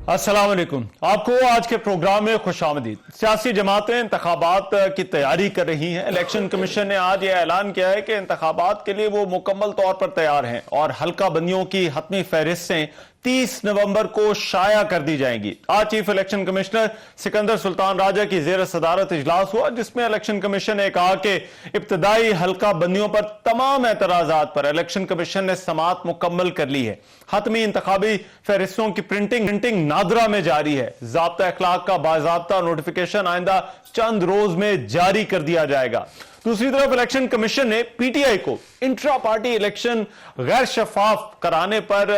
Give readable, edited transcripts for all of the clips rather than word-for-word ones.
अस्सलाम वालेकुम। आपको आज के प्रोग्राम में खुशामदीद। सियासी जमातें इंतखाबात की तैयारी कर रही हैं। इलेक्शन कमीशन ने आज यह ऐलान किया है कि इंतखाबात के लिए वो मुकम्मल तौर पर तैयार हैं और हल्का बंदियों की हतमी फहरिस्तें 30 नवंबर को शाया कर दी जाएंगी। आज chief election commissioner Sikandar Sultan Raja की ज़ेर सदारत इजलास हुआ, जिसमें इलेक्शन कमीशन ने कहा कि इब्तदाई हल्का बंदियों पर तमाम एतराजात पर इलेक्शन कमीशन ने समाअत मुकम्मल कर ली है। हतमी इंतखाबी फहरिस्तों की प्रिंटिंग नादरा में जारी है। ज़ाब्ता अखलाक का बाज़ाब्ता नोटिफिकेशन आइंदा चंद रोज में जारी कर दिया जाएगा। दूसरी तरफ इलेक्शन कमीशन ने पीटीआई को इंट्रा पार्टी इलेक्शन गैर शफाफ कराने पर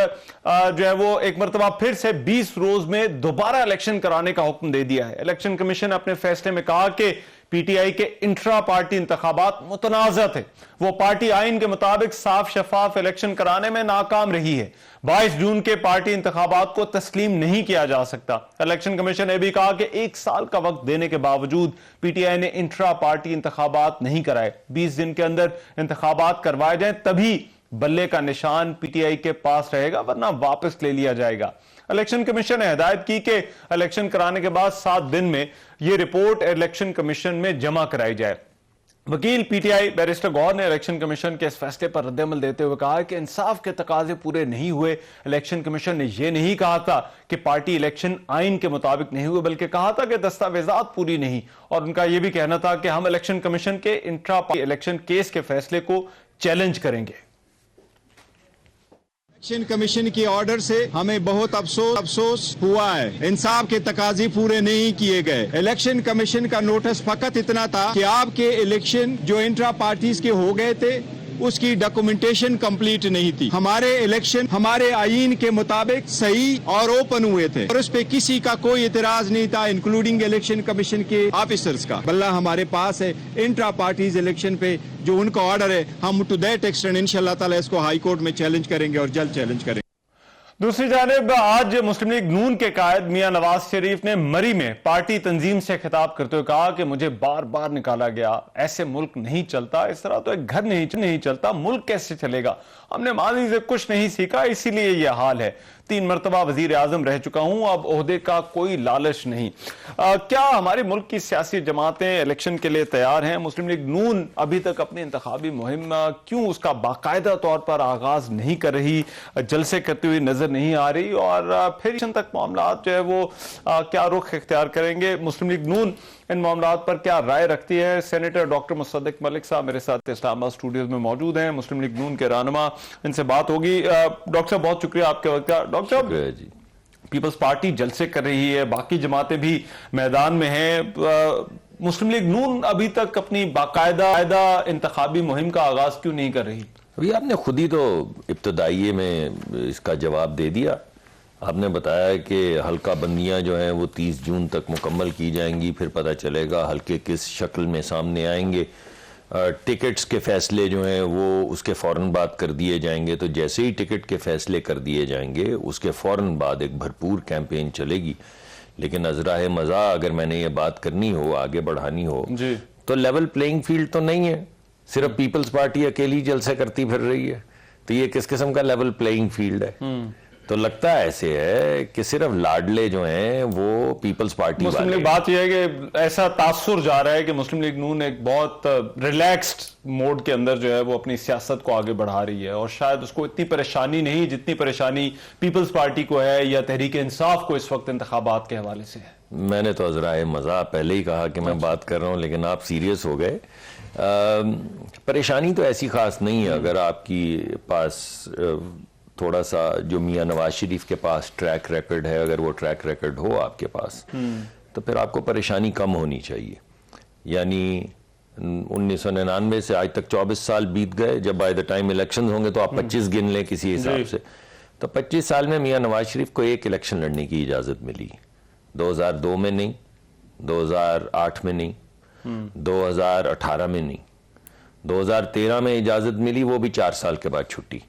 जो है वो एक मरतबा फिर से 20 रोज में दोबारा इलेक्शन कराने का हुक्म दे दिया है। इलेक्शन कमीशन ने अपने फैसले में कहा कि पीटीआई के इंट्रा पार्टी इंतखाबात मुतनाज़ा थे। वो पार्टी आइन के मुताबिक साफ शफाफ इलेक्शन कराने में नाकाम रही है। 22 जून के पार्टी इंतखाबात को तस्लीम नहीं किया जा सकता। इलेक्शन कमीशन ने भी कहा कि 1 साल का वक्त देने के बावजूद पीटीआई ने इंट्रा पार्टी इंतखाबात नहीं कराए। 20 दिन के अंदर इंतखाबात करवाए जाए तभी बल्ले का निशान पीटीआई के पास रहेगा, वरना वापस ले लिया जाएगा। इलेक्शन कमीशन ने हिदायत की कि इलेक्शन कराने के बाद 7 दिन में यह रिपोर्ट इलेक्शन कमीशन में जमा कराई जाए। वकील पीटीआई बैरिस्टर गौहर ने इलेक्शन कमीशन के इस फैसले पर रद्दअमल देते हुए कहा कि इंसाफ के तकाजे पूरे नहीं हुए। इलेक्शन कमीशन ने यह नहीं कहा था कि पार्टी इलेक्शन आइन के मुताबिक नहीं हुए, बल्कि कहा था कि दस्तावेजात पूरी नहीं। और उनका यह भी कहना था कि हम इलेक्शन कमीशन के इंट्रा पार्टी इलेक्शन केस के फैसले को चैलेंज करेंगे। इलेक्शन कमीशन के ऑर्डर से हमें बहुत अफसोस हुआ है। इंसाफ के तकाजे पूरे नहीं किए गए। इलेक्शन कमीशन का नोटिस फकत इतना था कि आपके इलेक्शन जो इंट्रा पार्टीज के हो गए थे उसकी डॉक्यूमेंटेशन कंप्लीट नहीं थी। हमारे इलेक्शन हमारे आईन के मुताबिक सही और ओपन हुए थे और उस पे किसी का कोई इतराज नहीं था, इंक्लूडिंग इलेक्शन कमीशन के ऑफिसर्स का। बल्ला हमारे पास है इंट्रा पार्टीज इलेक्शन पे जो उनका ऑर्डर है, हम टू दैट एक्सटेंड इंशाल्लाह ताला इसको हाई कोर्ट में चैलेंज करेंगे और जल्द चैलेंज करेंगे। दूसरी जानिब आज मुस्लिम लीग नून के कायद मियां नवाज शरीफ ने मरी में पार्टी तंजीम से खिताब करते हुए कहा कि मुझे बार बार निकाला गया, ऐसे मुल्क नहीं चलता, इस तरह तो एक घर नहीं चलता, मुल्क कैसे चलेगा, हमने माजी से कुछ नहीं सीखा, इसीलिए यह हाल है। 3 मरतबा वजीर आजम रह चुका हूं, अब ओहदे का कोई लालच नहीं। क्या हमारे मुल्क की सियासी जमातें इलेक्शन के लिए तैयार हैं? मुस्लिम लीग नून अभी तक अपनी इंतखाबी मुहिम क्यों उसका बाकायदा तौर पर आगाज नहीं कर रही, जलसे करती हुई नजर नहीं आ रही, और फिर इलेक्शन तक मामला जो है वो क्या रुख इख्तियार करेंगे? मुस्लिम लीग नून इन मामलात पर क्या राय रखती है? सेनेटर डॉक्टर मुसद्दिक मलिक साहब मेरे साथ इस्लामाबाद स्टूडियोज में मौजूद हैं, मुस्लिम लीग नून के रहनुमा। इनसे बात होगी। डॉक्टर साहब बहुत शुक्रिया आपके वक्त का। डॉक्टर साहब, पीपल्स पार्टी जलसे कर रही है, बाकी जमातें भी मैदान में हैं, मुस्लिम लीग नून अभी तक अपनी बाकायदा इंतखाबी मुहिम का आगाज क्यों नहीं कर रही? अभी आपने खुद ही तो इब्तदाइये में इसका जवाब दे दिया। आपने बताया कि हल्का बंदियां जो हैं वो 30 जून तक मुकम्मल की जाएंगी, फिर पता चलेगा हल्के किस शक्ल में सामने आएंगे। टिकट्स के फैसले जो हैं वो उसके फ़ौरन बाद कर दिए जाएंगे। तो जैसे ही टिकट के फैसले कर दिए जाएंगे उसके फ़ौरन बाद एक भरपूर कैंपेन चलेगी। लेकिन अज़राए मज़ा अगर मैंने ये बात करनी हो, आगे बढ़ानी हो जी, तो लेवल प्लेइंग फील्ड तो नहीं है। सिर्फ पीपल्स पार्टी अकेली जलसे करती फिर रही है, तो ये किस किस्म का लेवल प्लेइंग फील्ड है? तो लगता ऐसे है कि सिर्फ लाडले जो हैं वो पीपल्स पार्टी मुस्लिम लीग, बात यह है कि ऐसा तासुर जा रहा है कि मुस्लिम लीग नून एक बहुत रिलैक्स्ड मोड के अंदर जो है वो अपनी सियासत को आगे बढ़ा रही है, और शायद उसको इतनी परेशानी नहीं जितनी परेशानी पीपल्स पार्टी को है या तहरीक इंसाफ को इस वक्त इंतखाबात के हवाले से है। मैंने तो अज़राए मज़ा पहले ही कहा कि मैं बात कर रहा हूँ, लेकिन आप सीरियस हो गए। परेशानी तो ऐसी खास नहीं है। अगर आपकी पास थोड़ा सा जो मियां नवाज शरीफ के पास ट्रैक रिकॉर्ड है, अगर वो ट्रैक रिकॉर्ड हो आपके पास, तो फिर आपको परेशानी कम होनी चाहिए। यानी 1999 से आज तक 24 साल बीत गए। जब बाय द टाइम इलेक्शन होंगे तो आप 25 गिन लें किसी हिसाब से, तो 25 साल में मियां नवाज शरीफ को एक इलेक्शन लड़ने की इजाज़त मिली। 2002 में नहीं, 2008 में नहीं, 2018 में नहीं, 2013 में इजाज़त मिली, वो भी 4 साल के बाद छुट्टी।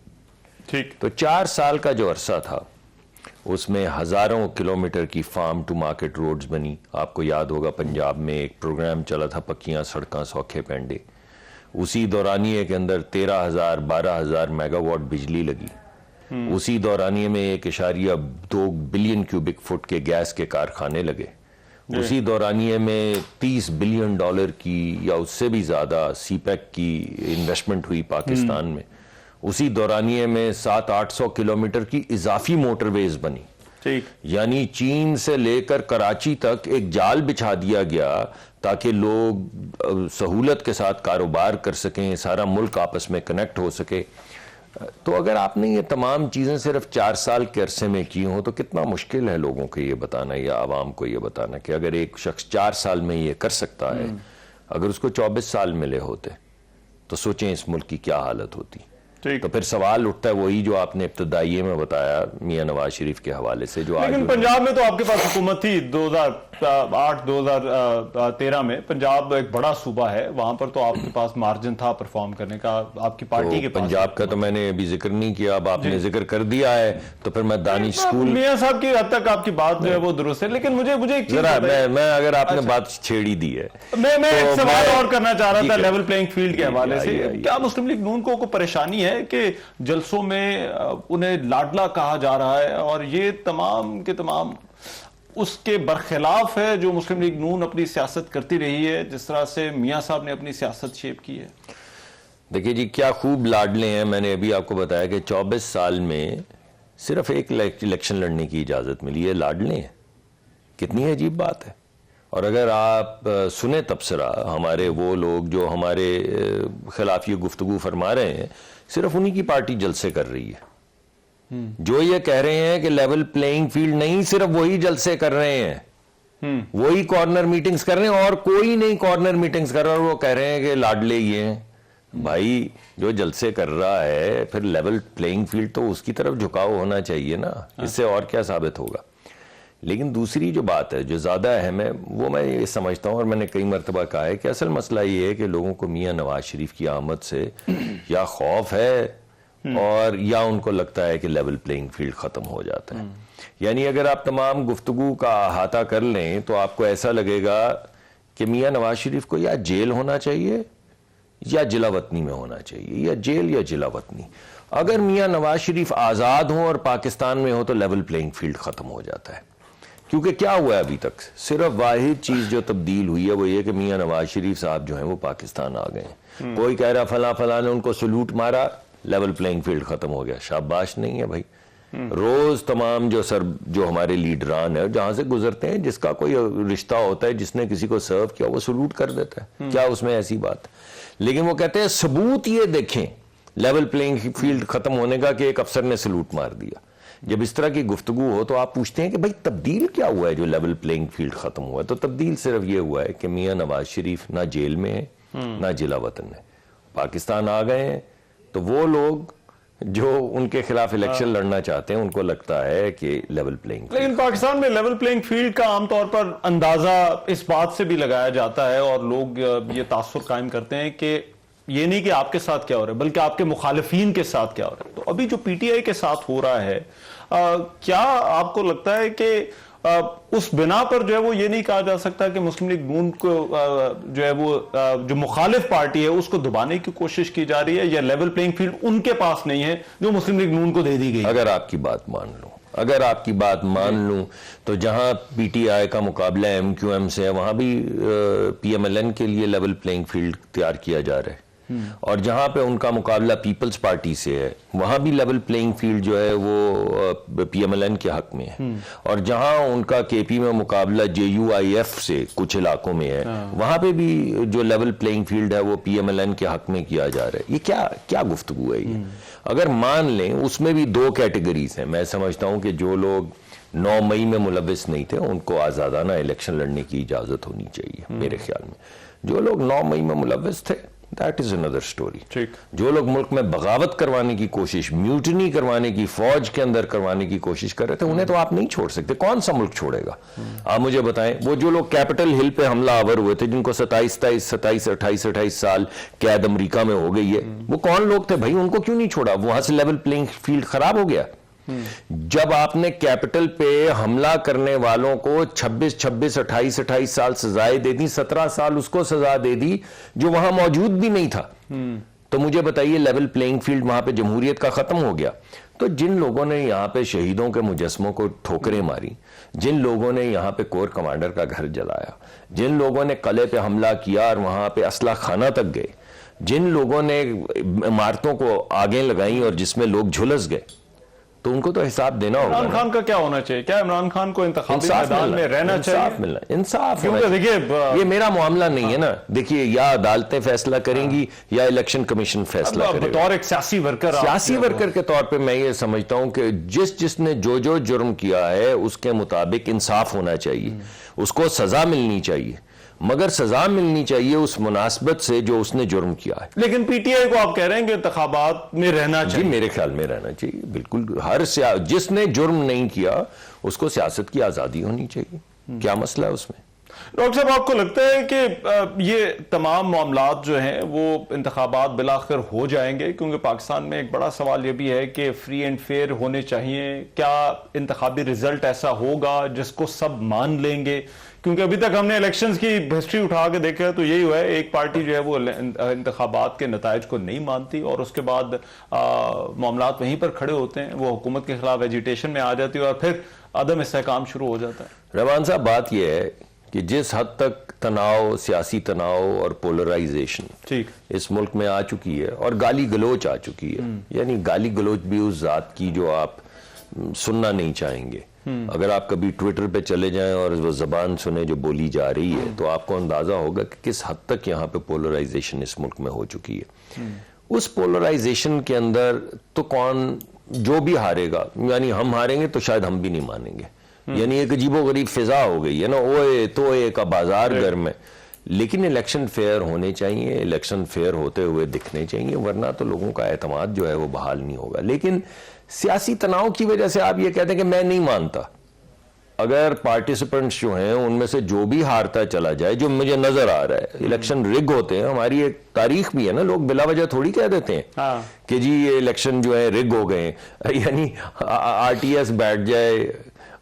ठीक। तो 4 साल का जो अरसा था उसमें हज़ारों किलोमीटर की फार्म टू मार्केट रोड्स बनी। आपको याद होगा पंजाब में एक प्रोग्राम चला था, पक्कियां सड़कां सौखे पैंडे। उसी दौरानिए के अंदर 13,000 12,000 मेगावाट बिजली लगी। उसी दौरानिये में 1.2 बिलियन क्यूबिक फुट के गैस के कारखाने लगे। उसी दौरानिये में $30 बिलियन की या उससे भी ज्यादा सीपैक की इन्वेस्टमेंट हुई पाकिस्तान में। उसी दौरानिये में 700-800 किलोमीटर की इजाफी मोटरवेज बनी। ठीक, यानी चीन से लेकर कराची तक एक जाल बिछा दिया गया ताकि लोग सहूलत के साथ कारोबार कर सकें, सारा मुल्क आपस में कनेक्ट हो सके। तो अगर आपने ये तमाम चीजें सिर्फ 4 साल के अरसे में की हो तो कितना मुश्किल है लोगों को ये बताना या आवाम को ये बताना कि अगर एक शख्स 4 साल में ये कर सकता है, अगर उसको 24 साल मिले होते तो सोचें इस मुल्क की क्या हालत होती। तो फिर सवाल उठता है वही जो आपने इब्तदाइये में बताया मियां नवाज शरीफ के हवाले से, जो लेकिन पंजाब में तो आपके पास हुकूमत थी 2008-2013 में। पंजाब एक बड़ा सूबा है, वहां पर तो आपके पास मार्जिन था परफॉर्म करने का, आपकी पार्टी के पास। पंजाब का तो मैंने अभी जिक्र नहीं किया, अब आपने जिक्र कर दिया है तो फिर मैं दानिश स्कूल। मियां साहब की हद तक आपकी बात जो है वो दुरुस्त है, लेकिन मुझे एक चीज मैं अगर आपने बात छेड़ी दी है, मैं एक सवाल और करना चाह रहा था लेवल प्लेइंग फील्ड के हवाले से। क्या मुस्लिम लीग नून को परेशानी है कि जलसों में उन्हें लाडला कहा जा रहा है और ये तमाम के तमाम उसके बरखिलाफ है जो मुस्लिम लीग नून अपनी सियासत करती रही है, जिस तरह से मियां साहब ने अपनी सियासत शेप की है? देखिए जी, क्या खूब लाडले हैं। मैंने अभी आपको बताया कि 24 साल में सिर्फ एक इलेक्शन लड़ने की इजाजत मिली है, लाडले हैं। कितनी अजीब बात है। और अगर आप सुने तबसरा हमारे वो लोग जो हमारे खिलाफ ये गुफ्तगू फरमा रहे हैं, सिर्फ उन्हीं की पार्टी जलसे कर रही है। जो ये कह रहे हैं कि लेवल प्लेइंग फील्ड नहीं, सिर्फ वही जलसे कर रहे हैं, वही कॉर्नर मीटिंग्स कर रहे हैं और कोई नहीं कॉर्नर मीटिंग्स कर रहा, और वो कह रहे हैं कि लाडले ये हैं। भाई जो जलसे कर रहा है फिर लेवल प्लेइंग फील्ड तो उसकी तरफ झुकाव होना चाहिए ना, इससे और क्या साबित होगा। लेकिन दूसरी जो बात है जो ज्यादा अहम है वो मैं ये समझता हूं और मैंने कई मरतबा कहा है कि असल मसला ये है कि लोगों को मियां नवाज शरीफ की आमद से या खौफ है और या उनको लगता है कि लेवल प्लेइंग फील्ड खत्म हो जाता है। यानी अगर आप तमाम गुफ्तगू का अहाता कर लें तो आपको ऐसा लगेगा कि मियां नवाज शरीफ को या जेल होना चाहिए या जिला वतनी में होना चाहिए, या जेल या जिला वतनी। अगर मियां नवाज शरीफ आजाद हो और पाकिस्तान में हो तो लेवल प्लेइंग फील्ड खत्म हो जाता है। क्योंकि क्या हुआ है अभी तक, सिर्फ वाहिद चीज जो तब्दील हुई है वो ये कि मियां नवाज शरीफ साहब जो हैं वो पाकिस्तान आ गए। कोई कह रहा फला फला ने उनको सलूट मारा, लेवल प्लेइंग फील्ड खत्म हो गया। शाबाश नहीं है भाई। रोज तमाम जो हमारे लीडरान है जहां से गुजरते हैं, जिसका कोई रिश्ता होता है, जिसने किसी को सर्व किया वो सलूट कर देता है। क्या उसमें ऐसी बात? लेकिन वो कहते हैं सबूत ये देखें लेवल प्लेइंग फील्ड खत्म होने का कि एक अफसर ने सलूट मार दिया। जब इस तरह की गुफ्तगू हो तो आप पूछते हैं कि भाई तब्दील क्या हुआ है जो लेवल प्लेइंग फील्ड खत्म हुआ है? तो तब्दील सिर्फ ये हुआ है कि मियां नवाज शरीफ ना जेल में है ना जिला वतन है, पाकिस्तान आ गए हैं। तो वो लोग जो उनके खिलाफ इलेक्शन लड़ना चाहते हैं उनको लगता है कि लेवल प्लेइंग फील्ड। लेकिन पाकिस्तान में लेवल प्लेइंग फील्ड का आमतौर पर अंदाजा इस बात से भी लगाया जाता है और लोग ये तासुर कायम करते हैं कि ये नहीं कि आपके साथ क्या हो रहा है बल्कि आपके मुखालिफिन के साथ क्या हो रहा है। तो अभी जो पीटीआई के साथ हो रहा है, क्या आपको लगता है कि उस बिना पर जो है वो ये नहीं कहा जा सकता कि मुस्लिम लीग नून को जो है वो जो मुखालिफ पार्टी है उसको दबाने की कोशिश की जा रही है, या लेवल प्लेइंग फील्ड उनके पास नहीं है जो मुस्लिम लीग नून को दे दी गई? अगर आपकी बात मान लूं तो जहां पीटीआई का मुकाबला एमक्यूएम से है वहां भी पीएमएलएन के लिए लेवल प्लेइंग फील्ड तैयार किया जा रहा है, और जहां पे उनका मुकाबला पीपल्स पार्टी से है वहां भी लेवल प्लेइंग फील्ड जो है वो पीएमएलएन के हक में है, और जहां उनका केपी में मुकाबला जेयूआईएफ से कुछ इलाकों में है वहां पे भी जो लेवल प्लेइंग फील्ड है वो पीएमएलएन के हक में किया जा रहा है। ये क्या गुफ्तगू है ये? अगर मान लें उसमें भी 2 कैटेगरीज हैं। मैं समझता हूं कि जो लोग 9 मई में मुलविस नहीं थे उनको आजादाना इलेक्शन लड़ने की इजाजत होनी चाहिए मेरे ख्याल में। जो लोग 9 मई में मुलविस थे दैट इज अनदर स्टोरी। जो लोग मुल्क में बगावत करवाने की कोशिश, म्यूटनी करवाने की, फौज के अंदर करवाने की कोशिश कर रहे थे, उन्हें तो आप नहीं छोड़ सकते। कौन सा मुल्क छोड़ेगा? आप मुझे बताएं। वो जो लोग कैपिटल हिल पे हमला आवर हुए थे जिनको 27 साल कैद अमेरिका में हो गई है, वो कौन लोग थे भाई? उनको क्यों नहीं छोड़ा? वहां से लेवल प्लेइंग फील्ड खराब हो गया। जब आपने कैपिटल पे हमला करने वालों को 26, 28 साल सजाएं दे दी, 17 साल उसको सजा दे दी जो वहां मौजूद भी नहीं था, तो मुझे बताइए लेवल प्लेइंग फील्ड वहां पे जमहूरियत का खत्म हो गया। तो जिन लोगों ने यहाँ पे शहीदों के मुजस्मों को ठोकरें मारी, जिन लोगों ने यहाँ पे कोर कमांडर का घर जलाया, जिन लोगों ने किले पे हमला किया और वहाँ पे असला खाना तक गए, जिन लोगों ने इमारतों को आगे लगाई और जिसमें लोग झुलस गए, तो उनको तो हिसाब देना होगा। इमरान खान का क्या होना चाहिए? क्या इमरान खान को इंतखाबी मैदान में रहना चाहिए? इंसाफ मिलना, इंसाफ। क्योंकि देखिए ये मेरा मामला नहीं है ना। देखिए, या अदालतें फैसला करेंगी या इलेक्शन कमीशन फैसला करेगा। बतौर एक सियासी वर्कर के तौर पे मैं ये समझता हूं कि जिसने जो जुर्म किया है उसके मुताबिक इंसाफ होना चाहिए, उसको सजा मिलनी चाहिए, मगर सजा मिलनी चाहिए उस मुनासबत से जो उसने जुर्म किया है। लेकिन पीटीआई को आप कह रहे हैं कि इंतखाबात में रहना चाहिए? जी, मेरे ख्याल में रहना चाहिए, बिल्कुल। जिसने जुर्म नहीं किया उसको सियासत की आजादी होनी चाहिए। क्या मसला है उसमें? डॉक्टर साहब, आपको लगता है कि ये तमाम मामलात जो हैं वो इंतखाबात बिलाखिर हो जाएंगे? क्योंकि पाकिस्तान में एक बड़ा सवाल ये भी है कि फ्री एंड फेयर होने चाहिए। क्या इंतखाबी रिजल्ट ऐसा होगा जिसको सब मान लेंगे? क्योंकि अभी तक हमने इलेक्शंस की हिस्ट्री उठा के देखा है तो यही हुआ है, एक पार्टी जो है वो इंतखाबात के नताइज को नहीं मानती और उसके बाद मामलात वहीं पर खड़े होते हैं, वो हुकूमत के खिलाफ एजिटेशन में आ जाती है और फिर अदम इस्तेहकाम शुरू हो जाता है। रहमान साहब, बात यह है कि जिस हद तक तनाव, सियासी तनाव और पोलराइजेशन ठीक इस मुल्क में आ चुकी है और गाली गलोच आ चुकी है, यानी गाली गलोच भी उस जात की जो आप सुनना नहीं चाहेंगे। अगर आप कभी ट्विटर पे चले जाएं और वो जबान सुने जो बोली जा रही है तो आपको अंदाजा होगा कि किस हद तक यहाँ पे पोलराइजेशन इस मुल्क में हो चुकी है। उस पोलराइजेशन के अंदर तो कौन जो भी हारेगा, यानी हम हारेंगे तो शायद हम भी नहीं मानेंगे, यानी एक अजीबोगरीब फिजा हो गई है ना, ओए तोए का बाजार गर्म है। लेकिन इलेक्शन फेयर होने चाहिए, इलेक्शन फेयर होते हुए दिखने चाहिए, वरना तो लोगों का एतमाद जो है वो बहाल नहीं होगा। लेकिन सियासी तनाव की वजह से आप ये कहते हैं कि मैं नहीं मानता। अगर पार्टिसिपेंट्स जो हैं उनमें से जो भी हारता चला जाए, जो मुझे नजर आ रहा है, इलेक्शन रिग होते हैं, हमारी एक तारीख भी है ना, लोग बिला वजह थोड़ी कह देते हैं कि जी ये इलेक्शन जो है रिग हो गए, यानी आरटीएस बैठ जाए।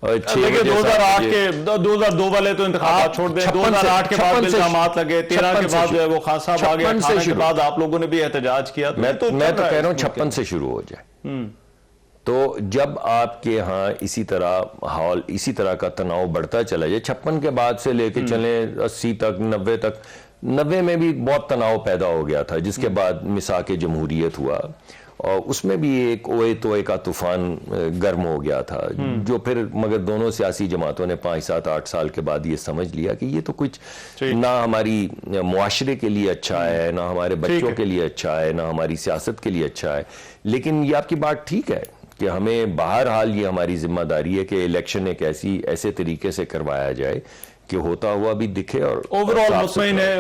2008 के 2002 वाले तो इंतखाबात छोड़ दें, 2008 के बाद इल्जामात लगे, 13 के बाद जो है वो खान साहब आ गए, 18 के बाद आप लोगों ने भी एहतजाज किया। मैं तो कह रहा हूं 56 से शुरू हो जाए। तो जब आपके यहाँ इसी तरह का तनाव बढ़ता चला जाए, 56 के बाद से लेके चले 80 तक, 90 तक, 90 में भी बहुत तनाव पैदा हो गया था, जिसके बाद मिसाक जमहूरियत हुआ और उसमें भी एक ओए तोए का तूफान गर्म हो गया था, जो फिर मगर दोनों सियासी जमातों ने 5, 7, 8 साल के बाद ये समझ लिया कि ये तो कुछ ना हमारी मुआशरे के लिए अच्छा है, ना हमारे बच्चों के लिए अच्छा है, ना हमारी सियासत के लिए अच्छा है। लेकिन ये आपकी बात ठीक है कि हमें बहरहाल ये हमारी जिम्मेदारी है कि इलेक्शन एक ऐसे तरीके से करवाया जाए कि होता हुआ भी दिखे और ओवरऑल मुतमईन है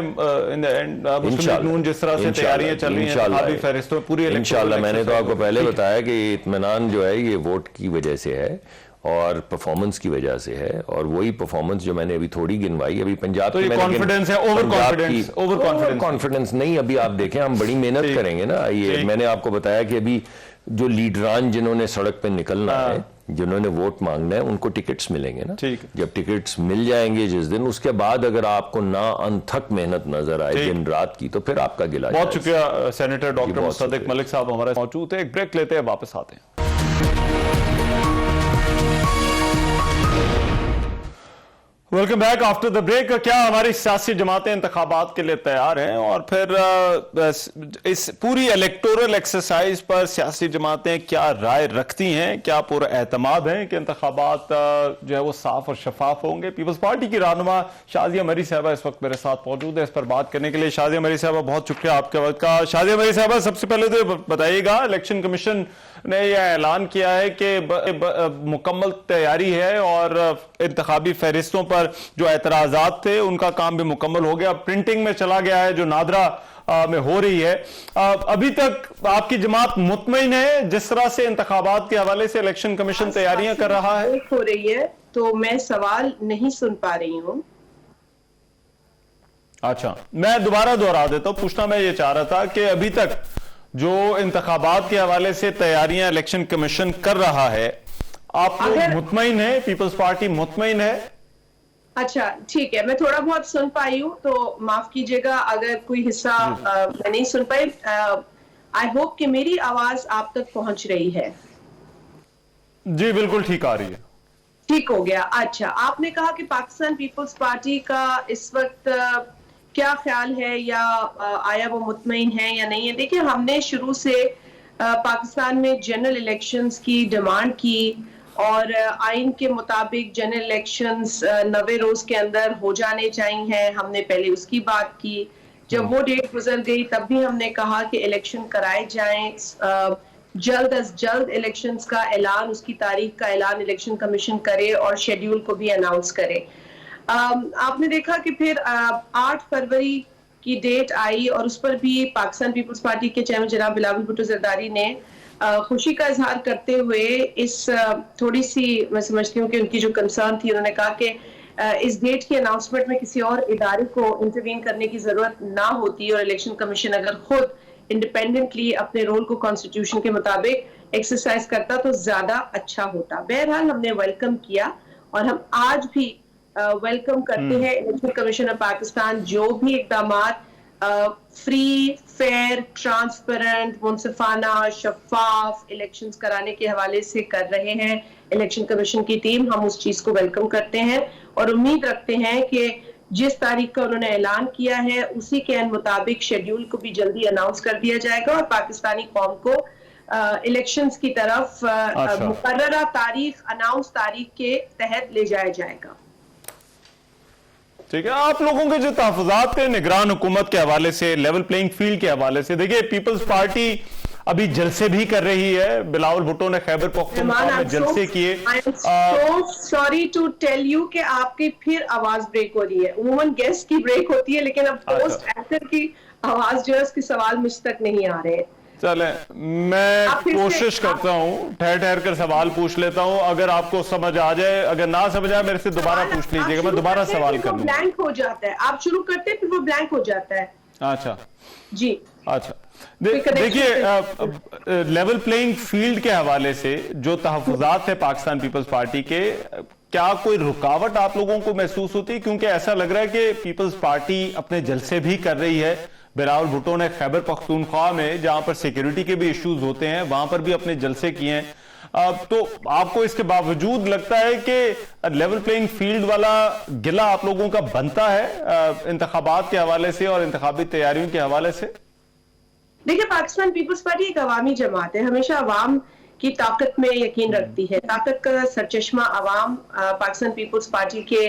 in the end Muslim League Noon जिस तरह से तैयारियां चल रही हैं अभी फहरिस्तों पूरी इंशाल्लाह। मैंने तो आपको पहले बताया कि इत्मीनान जो है ये वोट की वजह से है और परफॉर्मेंस की वजह से है, और वही परफॉर्मेंस जो मैंने अभी थोड़ी गिनवाई, अभी पंजाब तो कॉन्फिडेंस है, ओवर कॉन्फिडेंस नहीं। अभी आप देखें, हम बड़ी मेहनत करेंगे ना। ये मैंने आपको बताया कि अभी जो लीडरान जिन्होंने सड़क पे निकलना है, जिन्होंने वोट मांगना है, उनको टिकट्स मिलेंगे ना। जब टिकट्स मिल जाएंगे जिस दिन, उसके बाद अगर आपको ना अनथक मेहनत नजर आए दिन रात की, तो फिर आपका गिला। बहुत शुक्रिया सेनेटर डॉक्टर मुस्तदिक मलिक साहब हमारे मौजूद है। एक ब्रेक लेते हैं, वापस आते हैं। Welcome back after the break. क्या हमारी सियासी जमातें इंतखाबात के लिए तैयार हैं? और फिर इस पूरी इलेक्टोरल एक्सरसाइज पर सियासी जमातें क्या राय रखती हैं? क्या पूरा एतमाद है कि इंतखाबात जो है वो साफ और शफाफ होंगे? पीपल्स पार्टी की रहनुमा शाजिया मरी साहबा इस वक्त मेरे साथ मौजूद है। इस पर बात करने के लिए शाजिया मरी साहबा, बहुत शुक्रिया आपके वक्त का। शाजिया मरी साहबा, सबसे पहले तो बताइएगा, इलेक्शन कमीशन ने यह ऐलान किया है कि मुकम्मल तैयारी है और इंतखाबी फहरिस्तों पर जो एतराजात थे उनका काम भी मुकम्मल हो गया, प्रिंटिंग में चला गया है जो नादरा में हो रही है। अभी तक आपकी जमात मुतमईन है जिस तरह से इंतखाबात के हवाले से इलेक्शन कमीशन तैयारियां कर रहा है? हो रही है, तो मैं सवाल नहीं सुन पा रही हूं। अच्छा, मैं दोबारा दोहरा देता हूं। पूछना मैं ये चाह रहा था कि अभी तक जो इंतखाबात के हवाले से तैयारियां इलेक्शन कमीशन कर रहा है, आप लोग मुतमईन है, पीपल्स पार्टी मुतमईन है? अच्छा, ठीक है, मैं थोड़ा बहुत सुन पाई हूँ, तो माफ कीजिएगा अगर कोई हिस्सा मैं नहीं सुन पाई। आई होप कि मेरी आवाज आप तक पहुंच रही है। जी बिल्कुल ठीक आ रही है। ठीक हो गया। अच्छा, आपने कहा कि पाकिस्तान पीपल्स पार्टी का इस वक्त क्या ख्याल है, या आया वो मुतमईन है या नहीं है। देखिए, हमने शुरू से पाकिस्तान में जनरल इलेक्शंस की डिमांड की, और आइन के मुताबिक जनरल इलेक्शंस 90 रोज के अंदर हो जाने चाहिए। हमने पहले उसकी बात की। जब वो डेट गुजर गई तब भी हमने कहा कि इलेक्शन कराए जाएं, जल्द अज जल्द इलेक्शंस का ऐलान, उसकी तारीख का ऐलान इलेक्शन कमीशन करे और शेड्यूल को भी अनाउंस करे। आपने देखा कि फिर 8 फरवरी की डेट आई, और उस पर भी पाकिस्तान पीपल्स पार्टी के चेयरमैन जनाब बिलावल भुट्टो जरदारी ने खुशी का इजहार करते हुए इस थोड़ी सी, मैं समझती हूँ कि उनकी जो कंसर्न थी, उन्होंने कहा कि इस डेट की अनाउंसमेंट में किसी और इदारे को इंटरवीन करने की जरूरत ना होती, और इलेक्शन कमीशन अगर खुद इंडिपेंडेंटली अपने रोल को कॉन्स्टिट्यूशन के मुताबिक एक्सरसाइज करता तो ज्यादा अच्छा होता। बहरहाल हमने वेलकम किया, और हम आज भी वेलकम करते हैं इलेक्शन कमीशन ऑफ पाकिस्तान जो भी इकदामात फ्री, फेयर, ट्रांसपेरेंट, मुनसिफाना, शफाफ इलेक्शंस कराने के हवाले से कर रहे हैं इलेक्शन कमीशन की टीम। हम उस चीज को वेलकम करते हैं और उम्मीद रखते हैं कि जिस तारीख का उन्होंने ऐलान किया है उसी के मुताबिक शेड्यूल को भी जल्दी अनाउंस कर दिया जाएगा, और पाकिस्तानी कौम को इलेक्शंस की तरफ मुकर्ररा तारीख, अनाउंस तारीख के तहत ले जाया जाएगा। ठीक है, आप लोगों के जो तहफुजात थे निगरान हुकूमत के हवाले से, लेवल प्लेइंग फील्ड के हवाले से, देखिए पीपल्स पार्टी अभी जलसे भी कर रही है। बिलावल भुट्टो ने खैबर पख्तूनख्वा में जलसे किए। सॉरी टू टेल यू कि आपकी फिर आवाज ब्रेक हो रही है। उमूमन गेस्ट की ब्रेक होती है, लेकिन अब पोस्ट एक्टर की आवाज जो है उसके सवाल मुझ तक नहीं आ रहे हैं। चले, मैं कोशिश करता हूँ ठहर ठहर कर सवाल पूछ लेता हूँ, अगर आपको समझ आ जाए, अगर ना समझ आए मेरे से दोबारा पूछ लीजिएगा, मैं दोबारा सवाल करूँगा। ब्लैंक हो जाता है, आप शुरू करते हैं फिर वो ब्लैंक हो जाता है। अच्छा जी, अच्छा, देखिए लेवल प्लेइंग फील्ड के हवाले से जो तहफुजात है पाकिस्तान पीपल्स पार्टी के, क्या कोई रुकावट आप लोगों को महसूस होती है? क्योंकि ऐसा लग रहा है कि पीपल्स पार्टी अपने जलसे भी कर रही है। बिलावल भुट्टो ने खैबर पख्तूनख्वा में जहां पर सिक्योरिटी के भी इश्यूज होते हैं वहां पर भी अपने जलसे किए हैं। तो आपको इसके बावजूद लगता है कि लेवल प्लेइंग फील्ड वाला गिला आप लोगों का बनता है इंतखाबात के हवाले से और इंतखाबी तैयारियों के हवाले से? देखिए, पाकिस्तान पीपल्स पार्टी एक अवामी जमात है, हमेशा अवाम की ताकत में यकीन रखती है। ताकत का सरचश्मा अवाम, पाकिस्तान पीपल्स पार्टी के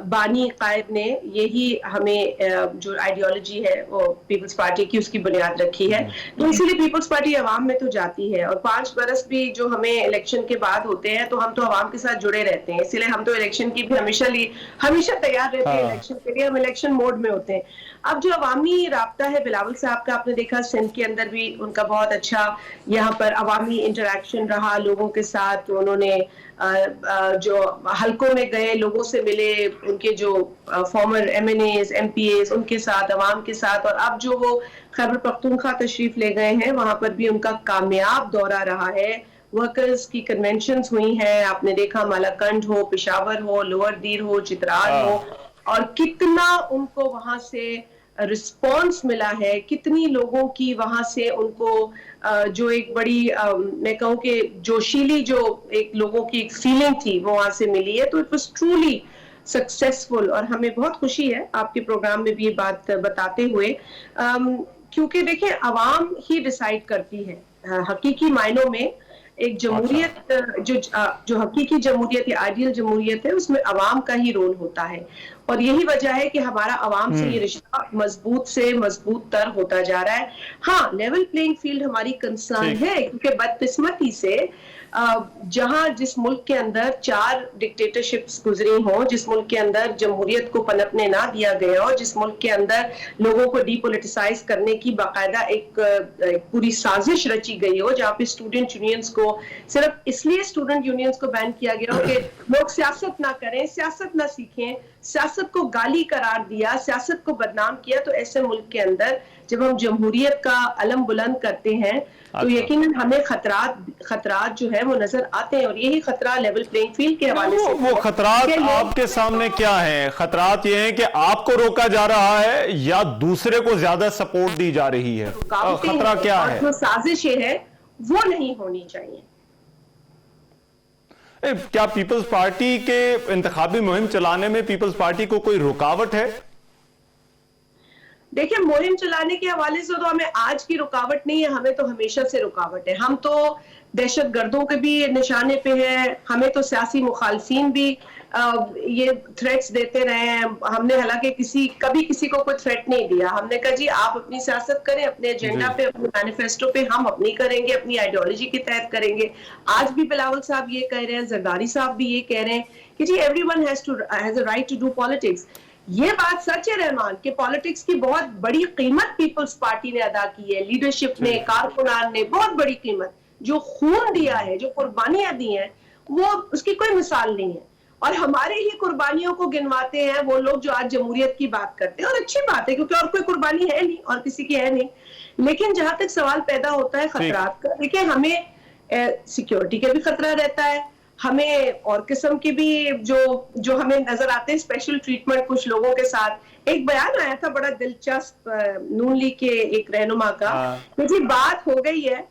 बानी कायद ने यही हमें जो आइडियोलॉजी है वो पीपल्स पार्टी की, उसकी बुनियाद रखी है। तो इसीलिए पीपल्स पार्टी अवाम में तो जाती है, और 5 बरस भी जो हमें इलेक्शन के बाद होते हैं तो हम तो अवाम के साथ जुड़े रहते हैं। इसीलिए हम तो इलेक्शन की भी हमेशा तैयार रहते हैं इलेक्शन के लिए, हम इलेक्शन मोड में होते हैं। अब जो अवामी राब्ता है बिलावल साहब का, आपने देखा सिंध के अंदर भी उनका बहुत अच्छा यहाँ पर अवामी इंटरेक्शन रहा लोगों के साथ। उन्होंने जो हलकों में गए, लोगों से मिले, उनके जो फॉर्मर MNAs, MPAs, उनके साथ, अवाम के साथ। और अब जो वो खैबर पख्तूनख्वा तशरीफ ले गए हैं, वहां पर भी उनका कामयाब दौरा रहा है। वर्कर्स की कन्वेंशंस हुई हैं, आपने देखा मालाकंड हो, पेशावर हो, लोअर दीर हो, चित्राल हो, और कितना उनको वहां से रिस्पॉन्स मिला है, कितनी लोगों की वहां से उनको जो एक बड़ी मैं कहूँ कि जोशीली जो एक लोगों की एक फीलिंग थी वो वहां से मिली है। तो इट वाज ट्रूली सक्सेसफुल, और हमें बहुत खुशी है आपके प्रोग्राम में भी ये बात बताते हुए, क्योंकि देखिए अवाम ही डिसाइड करती है हकीकी मायनों में। एक जमहूरियत जो हकीकी जमहूरियत या आइडियल जमहूरियत है, उसमें अवाम का ही रोल होता है, और यही वजह है कि हमारा अवाम से ये रिश्ता मजबूत से मजबूत तर होता जा रहा है। हाँ, लेवल प्लेइंग फील्ड हमारी कंसर्न है, क्योंकि बदकिस्मती से जहां जिस मुल्क के अंदर 4 डिक्टेटरशिप्स गुजरी हों, जिस मुल्क के अंदर जमहूरियत को पनपने ना दिया गया हो, जिस मुल्क के अंदर लोगों को डीपोलिटिसाइज करने की बाकायदा एक पूरी साजिश रची गई हो, जहाँ पे स्टूडेंट यूनियंस को सिर्फ इसलिए स्टूडेंट यूनियंस को बैन किया गया हो कि लोग सियासत ना करें, सियासत ना सीखें, सियासत को गाली करार दिया, सियासत को बदनाम किया। तो ऐसे मुल्क के अंदर जब हम जमहूरियत का अलम बुलंद करते हैं तो यकीनन हमें खतरात जो है वो नजर आते हैं, और यही खतरा लेवल प्लेइंग फील्ड के हवाले से। वो खतरात आपके सामने क्या है? खतरात ये है कि आपको रोका जा रहा है या दूसरे को ज्यादा सपोर्ट दी जा रही है? खतरा क्या है? जो साजिश है वो नहीं होनी चाहिए। क्या पीपल्स पार्टी के इंतखाबी मुहिम चलाने में पीपल्स पार्टी को कोई रुकावट है? देखिए, मुहिम चलाने के हवाले से तो हमें आज की रुकावट नहीं है, हमें तो हमेशा से रुकावट है। हम तो दहशतगर्दों के भी निशाने पे हैं, हमें तो सियासी मुखालफिन भी ये थ्रेट्स देते रहे हैं। हमने हालांकि कभी किसी को कोई थ्रेट नहीं दिया। हमने कहा जी आप अपनी सियासत करें, अपने एजेंडा पे, अपने मैनिफेस्टो पे, हम अपनी करेंगे, अपनी आइडियोलॉजी के तहत करेंगे। आज भी बिलावल साहब ये कह रहे हैं, जरदारी साहब भी ये कह रहे हैं कि जी everyone has a right to do politics. ये बात सच है रहमान कि पॉलिटिक्स की बहुत बड़ी कीमत पीपल्स पार्टी ने अदा की है, लीडरशिप ने, कारकुनान ने बहुत बड़ी कीमत, जो खून दिया है, जो कुर्बानियां दी हैं, वो उसकी कोई मिसाल नहीं है। और हमारे ही कुर्बानियों को गिनवाते हैं वो लोग जो आज जमहूरियत की बात करते हैं, और अच्छी बात है क्योंकि और कोई कुर्बानी है नहीं और किसी की है नहीं। लेकिन जहां तक सवाल पैदा होता है खतरात का, देखिए हमें सिक्योरिटी का भी खतरा रहता है, हमें और किस्म की भी जो हमें नजर आते हैं स्पेशल ट्रीटमेंट कुछ लोगों के साथ। एक बयान आया था बड़ा दिलचस्प नून लीग के एक रहनुमा का कि जी बात हो गई है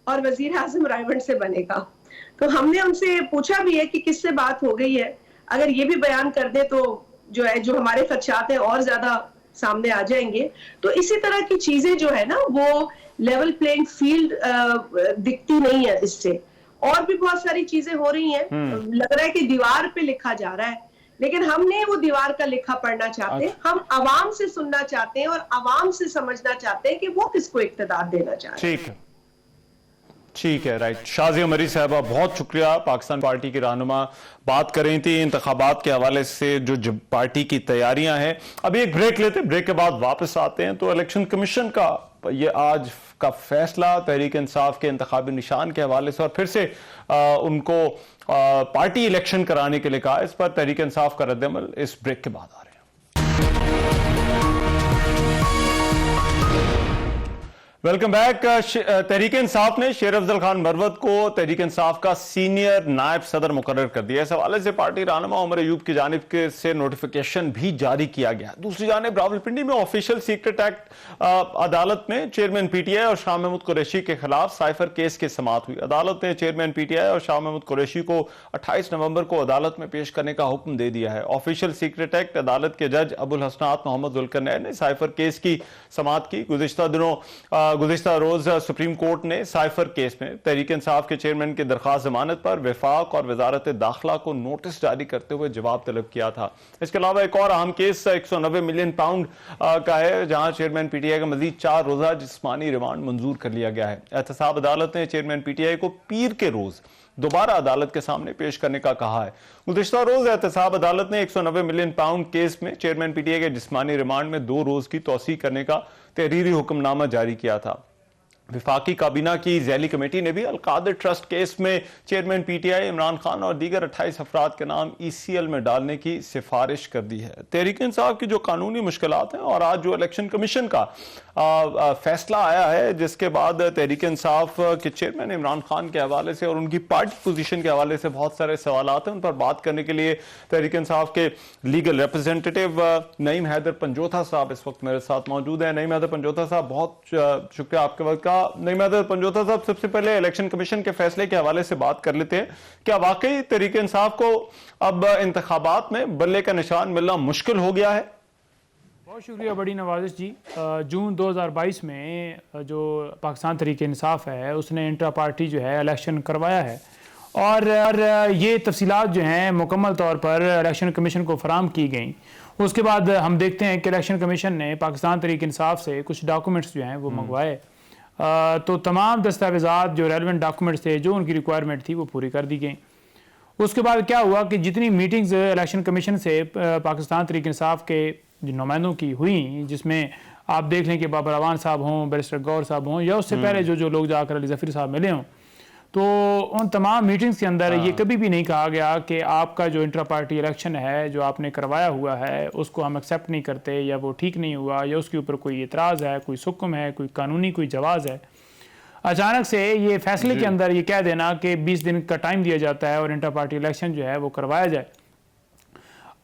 और वजीर आजम रायवंड से बनेगा। तो हमने उनसे पूछा भी है कि किससे बात हो गई है, अगर ये भी बयान कर दे तो जो हमारे खदशात हैं और ज्यादा सामने आ जाएंगे। तो इसी तरह की चीजें जो है ना, वो लेवल प्लेइंग फील्ड दिखती नहीं है इससे। और भी बहुत सारी चीजें हो रही हैं, लग रहा है कि दीवार पे लिखा जा रहा है, लेकिन हम नहीं वो दीवार का लिखा पढ़ना चाहते। हम आवाम से सुनना चाहते हैं और आवाम से समझना चाहते हैं कि वो किसको इक्तदार देना चाहते हैं। ठीक है, राइट। शाज़िया मरी साहबा, बहुत शुक्रिया। पाकिस्तान पार्टी की रहनुमा बात कर रही थी इंतखाबात के हवाले से जो पार्टी की तैयारियां हैं। अभी एक ब्रेक लेते, ब्रेक के बाद वापस आते हैं। तो इलेक्शन कमीशन का ये आज का फैसला तहरीक इंसाफ के इंतखाबी निशान के हवाले से, और फिर से उनको पार्टी इलेक्शन कराने के लिए कहा, इस पर तहरीक इंसाफ का रद्दअमल इस ब्रेक के बाद आ रहे हैं। Welcome back. तहरीक इंसाफ ने शेर अफजल खान मरवत को तहरीक इंसाफ का सीनियर नायब सदर मुकर्रर कर दिया। इस हवाले से पार्टी रहनुमा उमर अयूब की जानिब से नोटिफिकेशन भी जारी किया गया। दूसरी जानिब रावलपिंडी में ऑफिशियल सीक्रेट एक्ट अदालत में चेयरमैन पीटीआई और शाह महमूद कुरैशी के खिलाफ साइफर केस की समाअत हुई। अदालत ने चेयरमैन पीटीआई और शाह महमूद कुरैशी को 28 नवंबर को अदालत में पेश करने का हुक्म दे दिया है। ऑफिशियल सीक्रेट एक्ट अदालत के जज अबुल हसनात मोहम्मद जुल्करनैन ने साइफर केस की समाअत की। गुज़िश्ता रोज सुप्रीम कोर्ट ने साइफर केस में तहरीक इंसाफ के चेयरमैन की दरखास्त जमानत पर वफाक और वजारत दाखिला को नोटिस जारी करते हुए जवाब तलब किया था। इसके अलावा एक और अहम केस 190 मिलियन पाउंड का है, जहां चेयरमैन पीटीआई का मजीद 4 रोजा जिस्मानी रिमांड मंजूर कर लिया गया है। एहतसाब अदालत ने चेयरमैन पीटीआई को पीर के रोज दोबारा अदालत के सामने पेश करने का कहा है। गुज़िश्ता रोज एहतसाब अदालत ने 190 मिलियन पाउंड केस में चेयरमैन पीटीआई के जिस्मानी रिमांड में 2 रोज की तौसीह करने का तहरीरी हुक्मनामा जारी किया था। विफाकी काबीना की ज़ैली कमेटी ने भी अलकादर ट्रस्ट केस में चेयरमैन पीटीआई इमरान खान और दीगर 28 अफराद के नाम ईसीएल में डालने की सिफारिश कर दी है। तहरीक इंसाफ की जो कानूनी मुश्किलात हैं और आज जो इलेक्शन कमीशन का फैसला आया है, जिसके बाद तहरीक इंसाफ के चेयरमैन इमरान खान के हवाले से और उनकी पार्टी पोजीशन के हवाले से बहुत सारे सवाल हैं, उन पर बात करने के लिए तहरीक इंसाफ के लीगल रिप्रेजेंटेटिव नईम हैदर पंजोथा साहब इस वक्त मेरे साथ मौजूद हैं। नईम हैदर पंजोथा साहब, बहुत शुक्रिया आपके वक्त का। नईम हैदर पंजोथा साहब, सबसे पहले इलेक्शन कमीशन के फैसले के हवाले से बात कर लेते हैं। क्या वाकई तहरीक इंसाफ को अब इंतखाबात में बल्ले का निशान मिलना मुश्किल हो गया है? बहुत शुक्रिया बड़ी नवाजिश जी। जून 2022 में जो पाकिस्तान तहरीक इंसाफ है उसने इंट्रा पार्टी जो है इलेक्शन करवाया है, और ये तफसीलात जो हैं मुकम्मल तौर पर इलेक्शन कमीशन को फराम की गई। उसके बाद हम देखते हैं कि इलेक्शन कमीशन ने पाकिस्तान तहरीक इंसाफ से कुछ डॉक्यूमेंट्स जो हैं वो मंगवाए, तो तमाम दस्तावेज़ात जो रेलिवेंट डॉक्यूमेंट्स थे, जो उनकी रिक्वायरमेंट थी, वो पूरी कर दी गई। उसके बाद क्या हुआ कि जितनी मीटिंग्स इलेक्शन कमीशन से पाकिस्तान तहरीक इंसाफ के नुमाइंदों की हुई, जिसमें आप देख लें कि बाबर अवान साहब हों, बैरिस्टर गौर साहब हों, या उससे पहले जो लोग जाकर अली ज़फ़र साहब मिले हों, तो उन तमाम मीटिंग्स के अंदर ये कभी भी नहीं कहा गया कि आपका जो इंट्रा पार्टी इलेक्शन है जो आपने करवाया हुआ है उसको हम एक्सेप्ट नहीं करते, या वो ठीक नहीं हुआ, या उसके ऊपर कोई इतराज़ है, कोई सुक्म है, कोई कानूनी कोई जवाज़ है। अचानक से ये फैसले के अंदर ये कह देना कि 20 दिन का टाइम दिया जाता है और इंटर पार्टी इलेक्शन जो है वो करवाया जाए।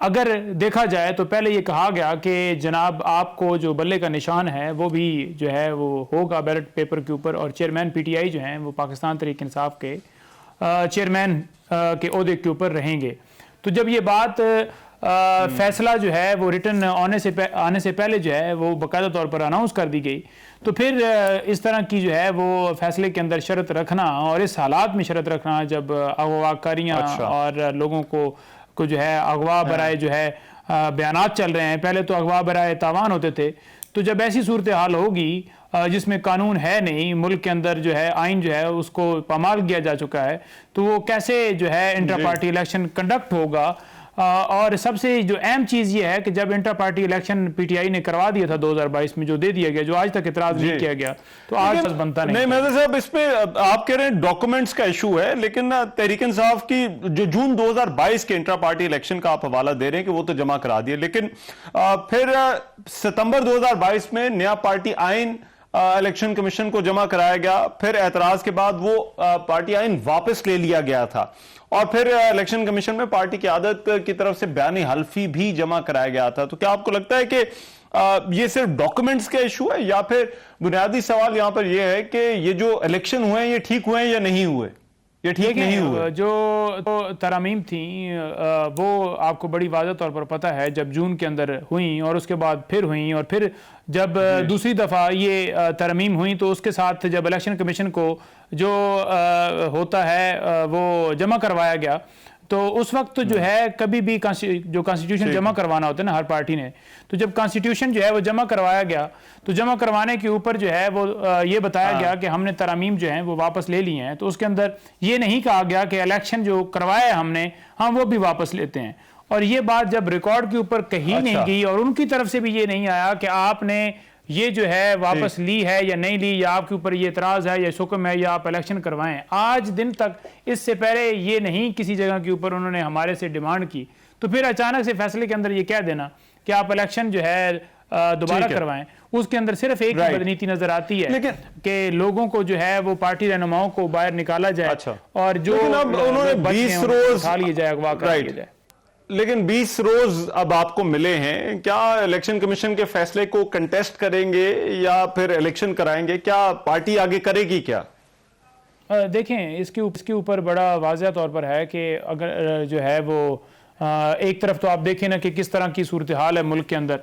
अगर देखा जाए तो पहले ये कहा गया कि जनाब आपको जो बल्ले का निशान है वो भी जो है वो होगा बैलेट पेपर के ऊपर, और चेयरमैन पीटीआई जो हैं वो पाकिस्तान तहरीक इंसाफ के चेयरमैन के ओहदे के ऊपर रहेंगे। तो जब ये बात फैसला जो है वो रिटर्न आने से पहले जो है वो बाकायदा तौर पर अनाउंस कर दी गई, तो फिर इस तरह की जो है वो फैसले के अंदर शर्त रखना और इस हालात में शर्त रखना जब अगवाकारियाँ और लोगों को जो है अगवा बराए जो है बयानात चल रहे हैं। पहले तो अगवा बराए तावान होते थे, तो जब ऐसी सूरत हाल होगी जिसमें कानून है नहीं, मुल्क के अंदर जो है आइन जो है उसको पामाल किया जा चुका है, तो वो कैसे जो है इंटर पार्टी इलेक्शन कंडक्ट होगा। और सबसे जो अहम चीज़ ये है कि जब इंटर पार्टी इलेक्शन पीटीआई ने करवा दिया था 2022 में, जो दे दिया गया, जो आज तक इतराज नहीं किया गया, तो आज बस बनता नहीं। मेहदी साहब, इस पे आप कह रहे हैं डॉक्यूमेंट्स का इशू है, लेकिन तहरीक इंसाफ की जो जून 2022 के इंटर पार्टी इलेक्शन का आप हवाला दे रहे हैं कि वो तो जमा करा दिए, लेकिन फिर सितंबर 2022 में नया पार्टी आइन इलेक्शन कमीशन को जमा कराया गया, फिर एतराज के बाद वो पार्टी आइन वापस ले लिया गया था, और फिर इलेक्शन कमीशन में पार्टी की आदत की तरफ से बयानी हल्फी भी जमा कराया गया था। तो क्या आपको लगता है कि ये सिर्फ डॉक्यूमेंट्स का इशू है, या फिर बुनियादी सवाल यहां पर यह है कि ये जो इलेक्शन हुए हैं ये ठीक हुए हैं या नहीं हुए? ये ठीक नहीं हुए। जो तरामीम थी वो आपको बड़ी वाज़ह तौर पर पता है, जब जून के अंदर हुई और उसके बाद फिर हुई, और फिर जब दूसरी दफ़ा ये तरमीम हुई तो उसके साथ जब इलेक्शन कमीशन को जो होता है वो जमा करवाया गया, तो उस वक्त जो है कभी भी जो कॉन्स्टिट्यूशन जमा करवाना होता है ना हर पार्टी ने, तो जब कॉन्स्टिट्यूशन जो है वो जमा करवाया गया, तो जमा करवाने के ऊपर जो है वो ये बताया गया कि हमने तरामीम जो हैं वो वापस ले ली हैं। तो उसके अंदर ये नहीं कहा गया कि इलेक्शन जो करवाया है हमने, हम वो भी वापस लेते हैं। और ये बात जब रिकॉर्ड के ऊपर कही नहीं गई और उनकी तरफ से भी ये नहीं आया कि आपने ये जो है वापस ली है या नहीं ली, या आपके ऊपर ये इतराज है या हुक्म है या आप इलेक्शन करवाएं, आज दिन तक इससे पहले ये नहीं किसी जगह के ऊपर उन्होंने हमारे से डिमांड की, तो फिर अचानक से फैसले के अंदर ये कह देना कि आप इलेक्शन जो है दोबारा करवाएं, उसके अंदर सिर्फ एक रणनीति नजर आती है कि लोगों को जो है वो पार्टी रहनुमाओं को बाहर निकाला जाए और जो उन्होंने 20 रोज उठा लिया जाए, अगवा कर लिया जाए। लेकिन 20 रोज अब आपको मिले हैं, क्या इलेक्शन कमीशन के फैसले को कंटेस्ट करेंगे या फिर इलेक्शन कराएंगे? क्या पार्टी आगे करेगी? क्या देखें, इसके ऊपर बड़ा वाज़ह तौर पर है कि अगर जो है वो एक तरफ तो आप देखें ना कि किस तरह की सूरत हाल है मुल्क के अंदर,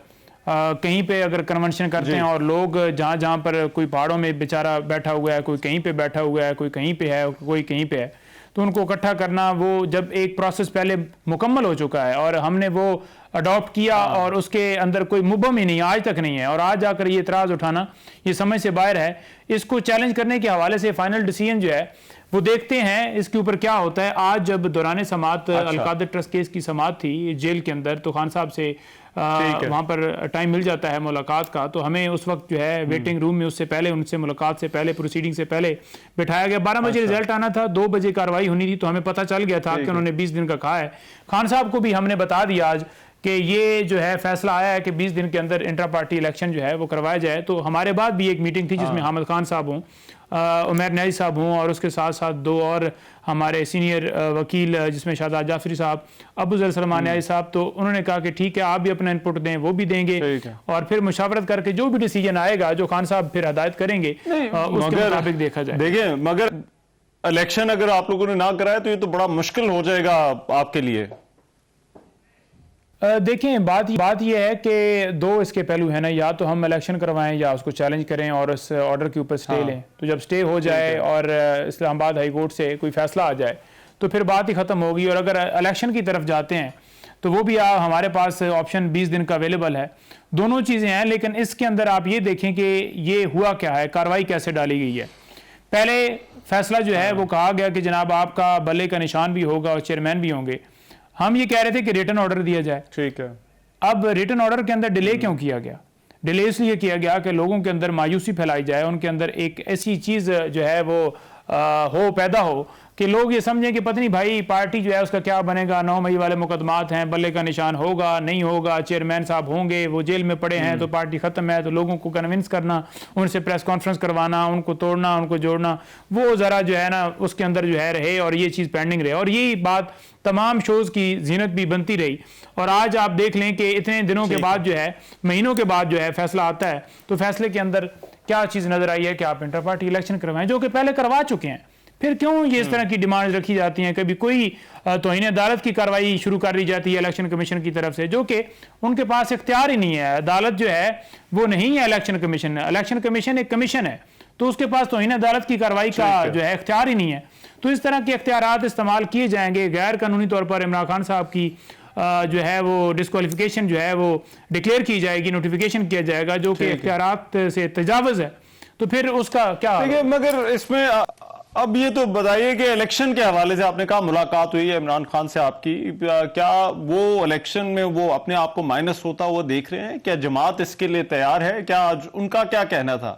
कहीं पे अगर कन्वेंशन करते हैं और लोग जहाँ पर कोई पहाड़ों में बेचारा बैठा हुआ है, कोई कहीं पे बैठा हुआ है, कोई कहीं पे है, कोई कहीं पे है, तो उनको इकट्ठा करना, वो जब एक प्रोसेस पहले मुकम्मल हो चुका है और हमने वो अडॉप्ट किया और उसके अंदर कोई मुबम ही नहीं, आज तक नहीं है, और आज जाकर ये इतराज़ उठाना ये समझ से बाहर है। इसको चैलेंज करने के हवाले से फाइनल डिसीजन जो है वो देखते हैं इसके ऊपर क्या होता है। आज जब दौरान समाअत अलकादर ट्रस्ट केस की समाअत थी जेल के अंदर, तो खान साहब से वहाँ पर टाइम मिल जाता है मुलाकात का, तो हमें उस वक्त जो है वेटिंग रूम में उससे पहले, उनसे मुलाकात से पहले, प्रोसीडिंग से पहले बिठाया गया। 12 बजे रिजल्ट आना था, 2 बजे कार्रवाई होनी थी, तो हमें पता चल गया था कि उन्होंने 20 दिन का कहा है। खान साहब को भी हमने बता दिया आज कि ये जो है फैसला आया है कि 20 दिन के अंदर इंट्रा पार्टी इलेक्शन जो है वो करवाया जाए। तो हमारे बाद भी एक मीटिंग थी जिसमें हामिद खान साहब हों, उमर न्याजी साहब हों, और उसके साथ साथ 2 और हमारे सीनियर वकील जिसमें शाहजाद जाफरी साहब, अबू सलमान न्याजी साहब, तो उन्होंने कहा कि ठीक है आप भी अपना इनपुट दें, वो भी देंगे, और फिर मुशावरत करके जो भी डिसीजन आएगा, जो खान साहब फिर हदायत करेंगे, उसके मुताबिक देखा जाए। देखिए, मगर इलेक्शन अगर आप लोगों ने ना कराया तो ये तो बड़ा मुश्किल हो जाएगा आपके लिए। देखें, बात यह है कि 2 इसके पहलू है ना, या तो हम इलेक्शन करवाएं या उसको चैलेंज करें और उस ऑर्डर के ऊपर स्टे लें। तो जब स्टे हो जाए और इस्लामाबाद हाई कोर्ट से कोई फैसला आ जाए तो फिर बात ही ख़त्म होगी। और अगर इलेक्शन की तरफ जाते हैं तो वो भी हमारे पास ऑप्शन 20 दिन का अवेलेबल है। दोनों चीज़ें हैं, लेकिन इसके अंदर आप ये देखें कि ये हुआ क्या है, कार्रवाई कैसे डाली गई है। पहले फैसला जो है वो कहा गया कि जनाब आपका बल्ले का निशान भी होगा और चेयरमैन भी होंगे। हम ये कह रहे थे कि रिटर्न ऑर्डर दिया जाए, ठीक है। अब रिटर्न ऑर्डर के अंदर डिले क्यों किया गया? डिले इसलिए किया गया कि लोगों के अंदर मायूसी फैलाई जाए, उनके अंदर एक ऐसी चीज़ जो है वो पैदा हो कि लोग ये समझें कि पता नहीं भाई पार्टी जो है उसका क्या बनेगा, 9 मई वाले मुकदमात हैं, बल्ले का निशान होगा नहीं होगा, चेयरमैन साहब होंगे, वो जेल में पड़े हैं तो पार्टी ख़त्म है। तो लोगों को कन्विंस करना, उनसे प्रेस कॉन्फ्रेंस करवाना, उनको तोड़ना, उनको जोड़ना, वो ज़रा जो है ना उसके अंदर जो है रहे और ये चीज़ पेंडिंग रहे। और यही बात तमाम शोज़ की जीनत भी बनती रही। और आज आप देख लें कि इतने दिनों के बाद जो है, महीनों के बाद जो है फैसला आता है, तो फैसले के अंदर क्या चीज़ नज़र आई है कि आप इंटर पार्टी इलेक्शन करवाएं, जो कि पहले करवा चुके हैं। फिर क्यों ये इस तरह की डिमांड रखी जाती हैं? कभी कोई तौहीन अदालत की कार्रवाई शुरू कर दी जाती है इलेक्शन कमीशन की तरफ से, जो कि उनके पास इख्तियार ही नहीं है। अदालत जो है वो नहीं है इलेक्शन कमीशन, इलेक्शन कमीशन एक कमीशन है, तो उसके पास तौहीन अदालत की कार्रवाई का जो है इख्तियार ही नहीं है। तो इस तरह के इख्तियारात इस्तेमाल किए जाएंगे। गैर कानूनी तौर पर इमरान खान साहब की जो है वो डिस्क्वालिफिकेशन जो है वो डिक्लेयर की जाएगी, नोटिफिकेशन किया जाएगा, जो कि इख्तियारात से तजावुज़ है। तो फिर उसका क्या? देखिए, मगर इसमें अब ये तो बताइए कि इलेक्शन के हवाले से आपने कहा मुलाकात हुई है इमरान खान से आपकी, क्या वो इलेक्शन में वो अपने आप को माइनस होता वो देख रहे हैं? क्या जमात इसके लिए तैयार है? क्या उनका क्या कहना था?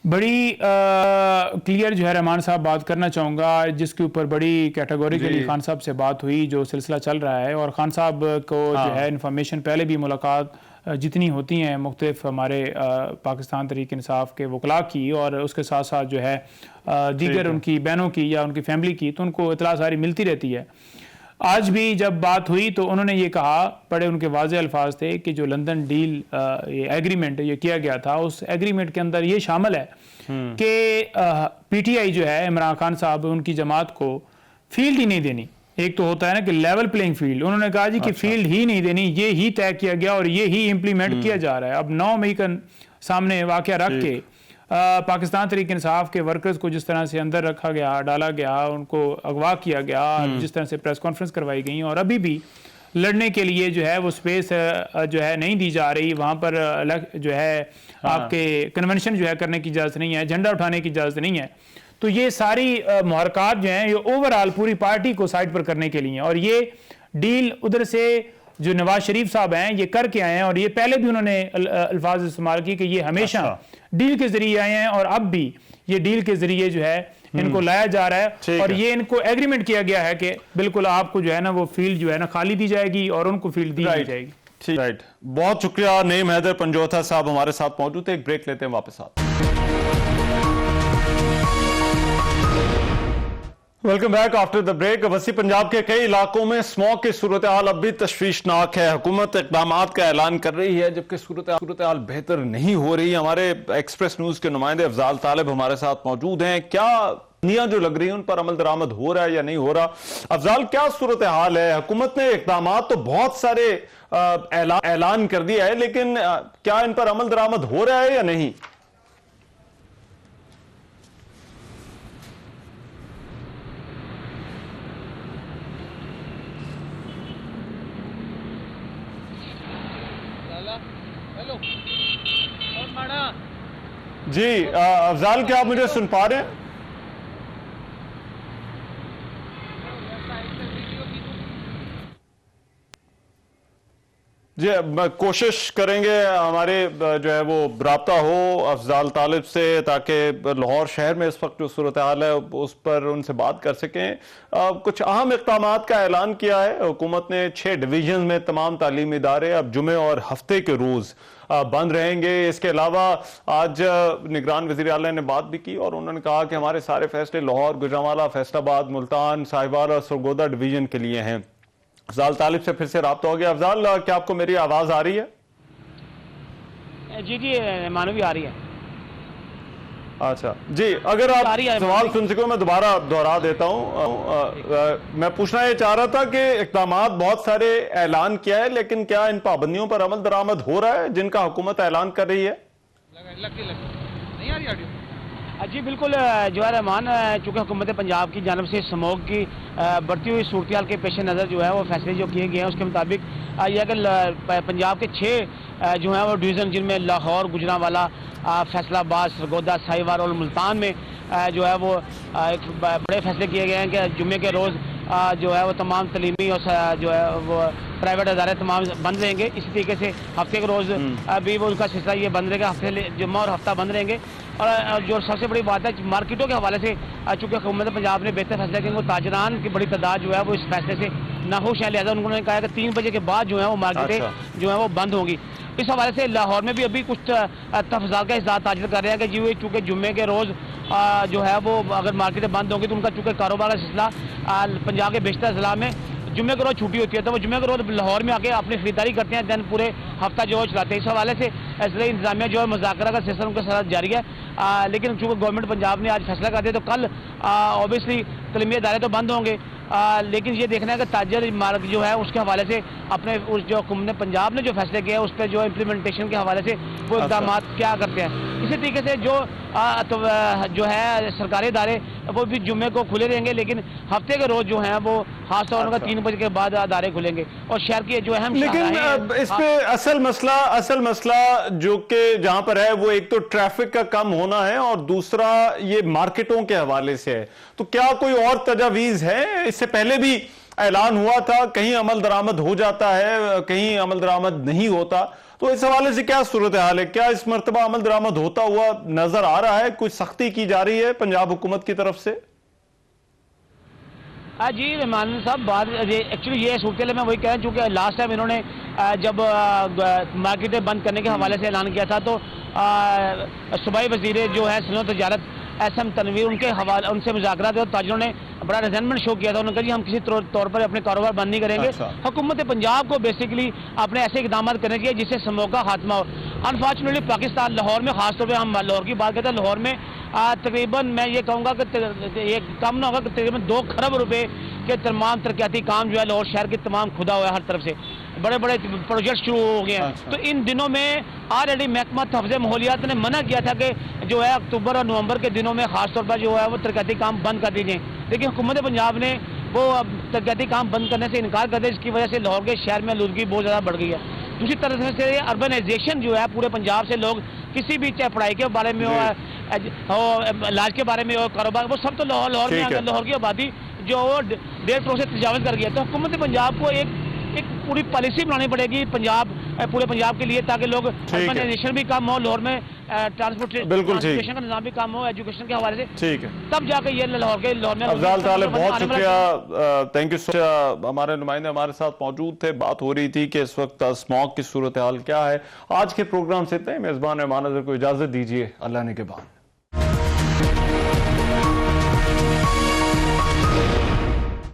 बड़ी क्लियर जो है रहमान साहब बात करना चाहूँगा, जिसके ऊपर बड़ी कैटेगोरिकली खान साहब से बात हुई, जो सिलसिला चल रहा है। और खान साहब को जो है इन्फॉर्मेशन पहले भी मुलाकात जितनी होती हैं मुख्तलिफ हमारे पाकिस्तान तहरीक इंसाफ के वकला की, और उसके साथ साथ जो है दीगर उनकी बहनों की या उनकी फैमिली की, तो उनको इतला सारी मिलती रहती है। आज भी जब बात हुई तो उन्होंने ये कहा, बड़े उनके वाज़ेह अल्फाज थे कि जो लंदन डील ये एग्रीमेंट ये किया गया था, उस एग्रीमेंट के अंदर ये शामिल है कि पीटीआई जो है इमरान खान साहब उनकी जमात को फील्ड ही नहीं देनी। एक तो होता है ना कि लेवल प्लेइंग फील्ड, उन्होंने कहा जी कि फील्ड ही नहीं देनी, ये ही तय किया गया और ये ही इम्प्लीमेंट किया जा रहा है। अब 9 मई का सामने वाकया रख के पाकिस्तान तहरीक इंसाफ के वर्कर्स को जिस तरह से अंदर रखा गया, डाला गया, उनको अगवा किया गया, जिस तरह से प्रेस कॉन्फ्रेंस करवाई गई, और अभी भी लड़ने के लिए जो है वो स्पेस जो है नहीं दी जा रही। वहाँ पर जो है आपके कन्वेंशन जो है करने की इजाज़त नहीं है, झंडा उठाने की इजाज़त नहीं है। तो ये सारी मुहरकात जो हैं ये ओवरऑल पूरी पार्टी को साइड पर करने के लिए, और ये डील उधर से जो नवाज शरीफ साहब हैं ये करके आए हैं, और ये पहले भी उन्होंने अल्फाज इस्तेमाल किए कि ये हमेशा डील के जरिए आए हैं, और अब भी ये डील के जरिए जो है इनको लाया जा रहा है। और ये इनको एग्रीमेंट किया गया है कि बिल्कुल आपको जो है ना वो फील्ड जो है ना खाली दी जाएगी और उनको फील्ड दी जाएगी। राइट, बहुत शुक्रिया। नईम हैदर पंजोथा साहब हमारे साथ मौजूद थे। एक ब्रेक लेते हैं, वापस आते हैं। Welcome back after the break. Wasi Punjab के कई इलाकों में स्मॉग की सूरत हाल अब भी तशवीशनाक है। हुकूमत इक़दाम का ऐलान कर रही है, जबकि सूरत हाल बेहतर नहीं हो रही। हमारे एक्सप्रेस न्यूज के नुमाइंदे अफजाल तालिब हमारे साथ मौजूद हैं। क्या नियां जो लग रही है उन पर अमल दरामद हो रहा है या नहीं हो रहा? अफजाल, क्या सूरत हाल है? हुकूमत ने इक़दाम तो बहुत सारे ऐलान कर दिया है, लेकिन क्या इन पर अमल दरामद हो रहा है या नहीं? जी अफजाल, क्या आप मुझे सुन पा रहे हैं? जी, कोशिश करेंगे हमारे जो है वो राब्ता हो अफजाल तालिब से, ताकि लाहौर शहर में इस वक्त जो सूरत हाल है उस पर उनसे बात कर सकें। कुछ अहम इक़दामात का ऐलान किया है हुकूमत ने। 6 डिवीजन में तमाम तालीमी इदारे अब जुमे और हफ्ते के रोज़ बंद रहेंगे। इसके अलावा आज निगरान वज़ीर आला ने बात भी की और उन्होंने कहा कि हमारे सारे फैसले लाहौर, गुजरांवाला, फैसलाबाद, मुल्तान, साहिवाल और सरगोदा डिवीजन के लिए हैं। अफजाल तालिब से फिर से राब्ता हो गया। अफजाल, क्या आपको मेरी आवाज आ रही है? जी मानवी आ रही है। अच्छा जी, अगर आप सवाल सुन सको मैं दोबारा दोहरा देता हूं। मैं पूछना ये चाह रहा था कि इक़दामात बहुत सारे ऐलान किया है, लेकिन क्या इन पाबंदियों पर अमल दरामद हो रहा है जिनका हुकूमत ऐलान कर रही है? नहीं आ रही ऑडियो? जी बिल्कुल जो है रहमान, चूँकि हुकूमत पंजाब की जानब से स्मोक की बढ़ती हुई सूरत हाल के पेश नज़र जो है वो फैसले जो किए गए हैं उसके मुताबिक यह कि पंजाब के 6 जो हैं वो डिवीज़न, जिनमें लाहौर, गुजरांवाला, फैसलाबाद, सरगोदा, साहिवाल और मुल्तान में जो है वो एक बड़े फैसले किए गए हैं कि जुम्मे के रोज़ जो है वो तमाम तलीमी और जो है वो प्राइवेट अदारे तमाम बंद रहेंगे। इसी तरीके से हफ्ते के रोज़ अभी वो उनका सिलसिला ये बंद रहेगा, हफ्ते जुम्मा और हफ्ता बंद रहेंगे। और जो सबसे बड़ी बात है मार्केटों के हवाले से, चूँकि हुकूमत पंजाब ने बेहतर फैसला किया, वो ताजरान की बड़ी तादाद जो है वो इस फैसले से नाखुश है। लिहाजा उन्होंने कहा कि 3 बजे के बाद जो है वो मार्केटें जो है वो बंद होंगी। इस हवाले से लाहौर में भी अभी कुछ तफज़ाल का हिसाब ताजर कर रहे हैं कि जी चूँकि जुम्मे के रोज़ जो है वो अगर मार्केटें बंद होंगी तो उनका चूँकि कारोबार का सिलसिला पंजाब के बेशतर ज़िला में जुम्मे को रोज़ छुट्टी होती है, तो वो जुम्मे को रोज़ लाहौर में आके अपनी खरीदारी करते हैं, दैन पूरे हफ्ता जो है चलाते हैं। इस हवाले से इसलिए इंतजामिया जो है मुज़ाकरा का सिलसिला उनके साथ जारी है। लेकिन चूँकि गवर्नमेंट पंजाब ने आज फैसला कर दिया, तो कल ऑब्वियसली तलीमी इदारे तो बंद होंगे। लेकिन ये देखना है कि ताजर मार्ग जो है उसके हवाले से अपने उस जो हुकूमत पंजाब ने जो फैसले किए हैं उस पर जो इम्प्लीमेंटेशन के हवाले से वो इकदाम क्या करते हैं। इसी तरीके से जो है सरकारी इदारे वो भी जुम्मे को खुले रहेंगे, लेकिन हफ्ते के रोज जो हैं वो खासतौर पर 3 बजे के बाद इदारे खुलेंगे और शहर की जो अहम लेकिन इस पे असल मसला जो कि जहां पर है वो एक तो ट्रैफिक का कम होना है और दूसरा ये मार्केटों के हवाले से है। तो क्या कोई और तजावीज है? इससे पहले भी ऐलान हुआ था, कहीं अमल दरामद हो जाता है, कहीं अमल दरामद नहीं होता, तो इस हवाले से क्या सूरत हाल है? क्या इस मर्तबा अमल दरामद होता हुआ नजर आ रहा है? कुछ सख्ती की जा रही है पंजाब हुकूमत की तरफ से? जी रहमान साहब, बात एक्चुअली ये सूरत मैं वही कह रहा हूँ, चूँकि लास्ट टाइम इन्होंने जब मार्केटें बंद करने के हवाले से ऐलान किया था, तो सूबाई वज़ीर जो है सनअत तजारत SM तनवीर उनसे मुज़ाकरा थे, ताजरों ने बड़ा रिजेंटमेंट शो किया था। उन्होंने कहा जी हम किसी तौर पर अपने कारोबार बंद नहीं करेंगे। हुकूमत पंजाब को बेसिकली अपने ऐसे इकदाम करने चाहिए जिससे समूह का खात्मा हो। अनफॉर्चुनेटली पाकिस्तान लाहौर में, खासतौर पर हम लाहौर की बात करते हैं, लाहौर में तकरीबन मैं ये कहूँगा कि ये कम ना होगा कि तकरीबन 2 खरब रुपए के तमाम तरक्याती काम जो है लाहौर शहर के तमाम खुदा हुआ है, हर तरफ से बड़े बड़े प्रोजेक्ट शुरू हो गए हैं। तो इन दिनों में ऑलरेडी महकमा तहफ़्ज़ माहौलियात ने मना किया था कि जो है अक्टूबर और नवंबर के दिनों में खासतौर पर जो है वो तरक्याती काम बंद कर दीजिए, लेकिन हुकूमत पंजाब ने वो तरक्याती काम बंद करने से इनकार कर दिया, जिसकी वजह से लाहौर के शहर में आलूदगी बहुत ज़्यादा बढ़ गई है। दूसरी तरफ से अर्बनाइजेशन जो है पूरे पंजाब से लोग किसी भी चाहे पढ़ाई के बारे में हो, इलाज के बारे में हो, कारोबार, वो सब तो लाहौर में आकर लाहौर की आबादी जो 1.5 से तजावज़ कर गया। तो हुकूमत पंजाब को एक पूरी पॉलिसी बनानी पड़ेगी पूरे पंजाब के लिए, ताकि लोग अर्बनाइजेशन भी कम हो, लाहौर में ट्रांसपोर्टेशन का निज़ाम भी कम हो, एजुकेशन के हवाले से, ठीक है, तब जाकर ये लाहौर में। अफजाल तालिब, बहुत शुक्रिया, थैंक यू सो मच। हमारे नुमाइंदे हमारे साथ मौजूद थे। बात हो रही थी कि इस वक्त स्मॉग की सूरत हाल क्या है। आज के प्रोग्राम से इतना ही। मेजबान रहमान नज़र को इजाजत दीजिए। अल्लाह ने के बाद।